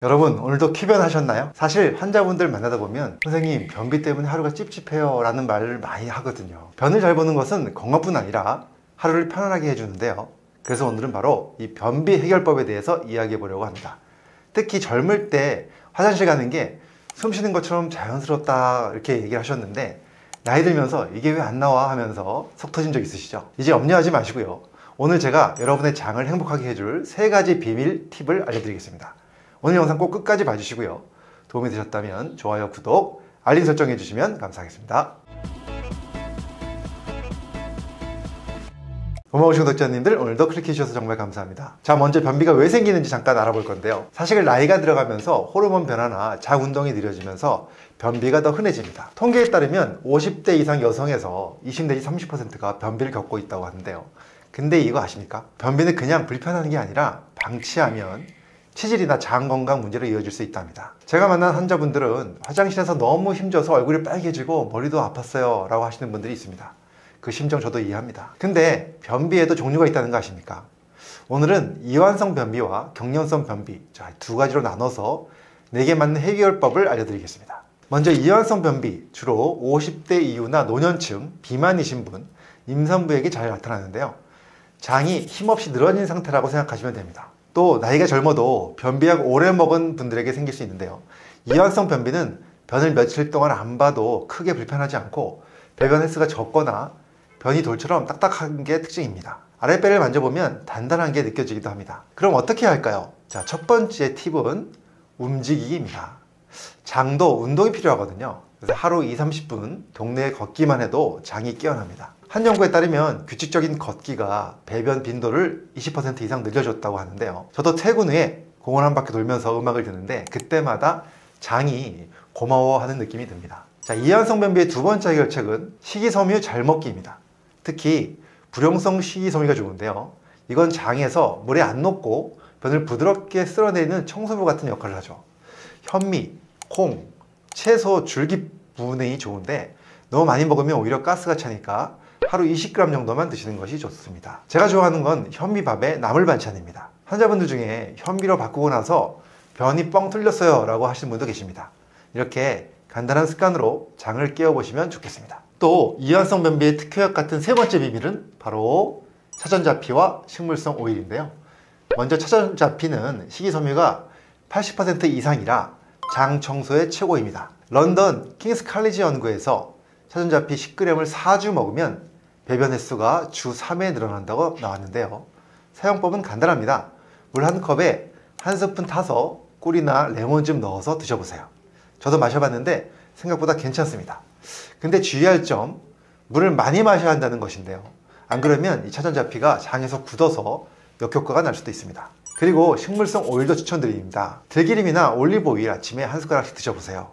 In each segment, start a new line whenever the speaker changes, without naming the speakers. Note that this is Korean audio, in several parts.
여러분, 오늘도 퀴변하셨나요? 사실 환자분들 만나다 보면 선생님, 변비 때문에 하루가 찝찝해요 라는 말을 많이 하거든요. 변을 잘 보는 것은 건강뿐 아니라 하루를 편안하게 해주는데요. 그래서 오늘은 바로 이 변비 해결법에 대해서 이야기해 보려고 합니다. 특히 젊을 때 화장실 가는 게 숨 쉬는 것처럼 자연스럽다 이렇게 얘기를 하셨는데, 나이 들면서 이게 왜 안 나와 하면서 속 터진 적 있으시죠? 이제 염려하지 마시고요. 오늘 제가 여러분의 장을 행복하게 해줄 3가지 비밀 팁을 알려드리겠습니다. 오늘 영상 꼭 끝까지 봐주시고요. 도움이 되셨다면 좋아요, 구독, 알림 설정 해주시면 감사하겠습니다. 고마우신 구독자님들, 오늘도 클릭해주셔서 정말 감사합니다. 자, 먼저 변비가 왜 생기는지 잠깐 알아볼 건데요. 사실 나이가 들어가면서 호르몬 변화나 장 운동이 느려지면서 변비가 더 흔해집니다. 통계에 따르면 50대 이상 여성에서 20 내지 30%가 변비를 겪고 있다고 하는데요. 근데 이거 아십니까? 변비는 그냥 불편한 게 아니라 방치하면 치질이나 장 건강 문제로 이어질 수 있답니다. 제가 만난 환자분들은 화장실에서 너무 힘줘서 얼굴이 빨개지고 머리도 아팠어요 라고 하시는 분들이 있습니다. 그 심정 저도 이해합니다. 근데 변비에도 종류가 있다는 거 아십니까? 오늘은 이완성 변비와 경련성 변비, 자, 2가지로 나눠서 4개 맞는 해결법을 알려드리겠습니다. 먼저 이완성 변비, 주로 50대 이후나 노년층, 비만이신 분, 임산부에게 잘 나타나는데요. 장이 힘없이 늘어진 상태라고 생각하시면 됩니다. 또 나이가 젊어도 변비약 오래 먹은 분들에게 생길 수 있는데요. 이완성 변비는 변을 며칠 동안 안 봐도 크게 불편하지 않고 배변 횟수가 적거나 변이 돌처럼 딱딱한 게 특징입니다. 아랫배를 만져보면 단단한 게 느껴지기도 합니다. 그럼 어떻게 할까요? 자, 첫 번째 팁은 움직이기입니다. 장도 운동이 필요하거든요. 그래서 하루 20-30분 동네에 걷기만 해도 장이 깨어납니다. 한 연구에 따르면 규칙적인 걷기가 배변 빈도를 20% 이상 늘려줬다고 하는데요. 저도 퇴근 후에 공원 한 바퀴 돌면서 음악을 듣는데 그때마다 장이 고마워하는 느낌이 듭니다. 자, 이완성 변비의 2번째 해결책은 식이섬유 잘 먹기입니다. 특히 불용성 식이섬유가 좋은데요. 이건 장에서 물에 안 녹고 변을 부드럽게 쓸어내는 청소부 같은 역할을 하죠. 현미, 콩, 채소, 줄기 부분이 좋은데 너무 많이 먹으면 오히려 가스가 차니까 하루 20g 정도만 드시는 것이 좋습니다. 제가 좋아하는 건 현미밥의 나물 반찬입니다. 환자분들 중에 현미로 바꾸고 나서 변이 뻥 뚫렸어요 라고 하시는 분도 계십니다. 이렇게 간단한 습관으로 장을 깨워보시면 좋겠습니다. 또 이완성 변비의 특효약 같은 3번째 비밀은 바로 차전자피와 식물성 오일인데요. 먼저 차전자피는 식이섬유가 80% 이상이라 장 청소에 최고입니다. 런던 킹스 칼리지 연구에서 차전자피 10g을 4주 먹으면 배변 횟수가 주 3회 늘어난다고 나왔는데요. 사용법은 간단합니다. 물 한 컵에 한 스푼 타서 꿀이나 레몬즙 넣어서 드셔보세요. 저도 마셔봤는데 생각보다 괜찮습니다. 근데 주의할 점, 물을 많이 마셔야 한다는 것인데요. 안 그러면 이 차전자피가 장에서 굳어서 역효과가 날 수도 있습니다. 그리고 식물성 오일도 추천드립니다. 들기름이나 올리브 오일 아침에 한 숟가락씩 드셔보세요.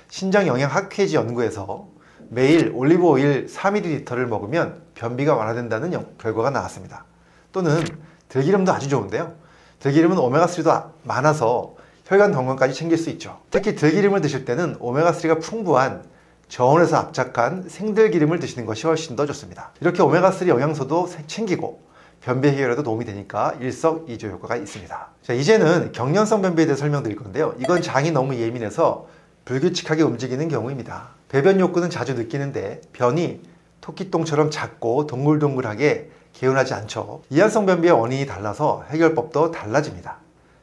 신장영양학회지 연구에서 매일 올리브 오일 4ml를 먹으면 변비가 완화된다는 결과가 나왔습니다. 또는 들기름도 아주 좋은데요. 들기름은 오메가3도 많아서 혈관 건강까지 챙길 수 있죠. 특히 들기름을 드실 때는 오메가3가 풍부한 저온에서 압착한 생들기름을 드시는 것이 훨씬 더 좋습니다. 이렇게 오메가3 영양소도 챙기고 변비 해결에도 도움이 되니까 일석이조 효과가 있습니다. 자, 이제는 경련성 변비에 대해 설명드릴 건데요. 이건 장이 너무 예민해서 불규칙하게 움직이는 경우입니다. 배변 욕구는 자주 느끼는데 변이 토끼똥처럼 작고 동글동글하게 개운하지 않죠. 이완성 변비의 원인이 달라서 해결법도 달라집니다.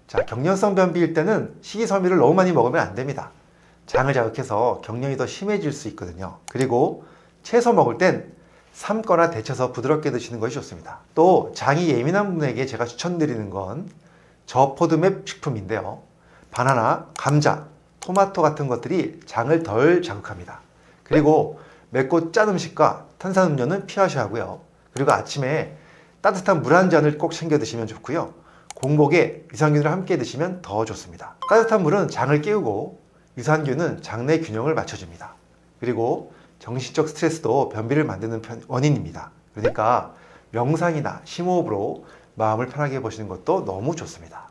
자, 경련성 변비일 때는 식이섬유를 너무 많이 먹으면 안 됩니다. 장을 자극해서 경련이 더 심해질 수 있거든요. 그리고 채소 먹을 땐 삶거나 데쳐서 부드럽게 드시는 것이 좋습니다. 또 장이 예민한 분에게 제가 추천드리는 건 저포도맵 식품인데요. 바나나, 감자, 토마토 같은 것들이 장을 덜 자극합니다. 그리고 맵고 짠 음식과 탄산음료는 피하셔야 하고요. 그리고 아침에 따뜻한 물 한 잔을 꼭 챙겨 드시면 좋고요. 공복에 유산균을 함께 드시면 더 좋습니다. 따뜻한 물은 장을 깨우고 유산균은 장내 균형을 맞춰줍니다. 그리고 정신적 스트레스도 변비를 만드는 원인입니다. 그러니까 명상이나 심호흡으로 마음을 편하게 해보시는 것도 너무 좋습니다.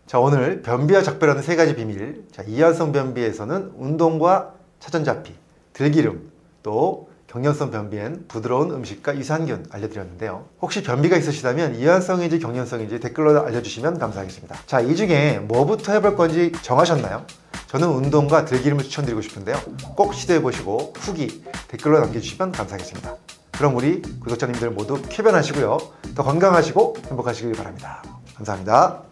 자, 오늘 변비와 작별하는 3가지 비밀. 자, 이완성 변비에서는 운동과 차전자피, 들기름, 또 경련성 변비엔 부드러운 음식과 유산균 알려드렸는데요. 혹시 변비가 있으시다면 이완성인지 경련성인지 댓글로 알려주시면 감사하겠습니다. 자, 이 중에 뭐부터 해볼 건지 정하셨나요? 저는 운동과 들기름을 추천드리고 싶은데요. 꼭 시도해보시고 후기 댓글로 남겨주시면 감사하겠습니다. 그럼 우리 구독자님들 모두 쾌변하시고요. 더 건강하시고 행복하시길 바랍니다. 감사합니다.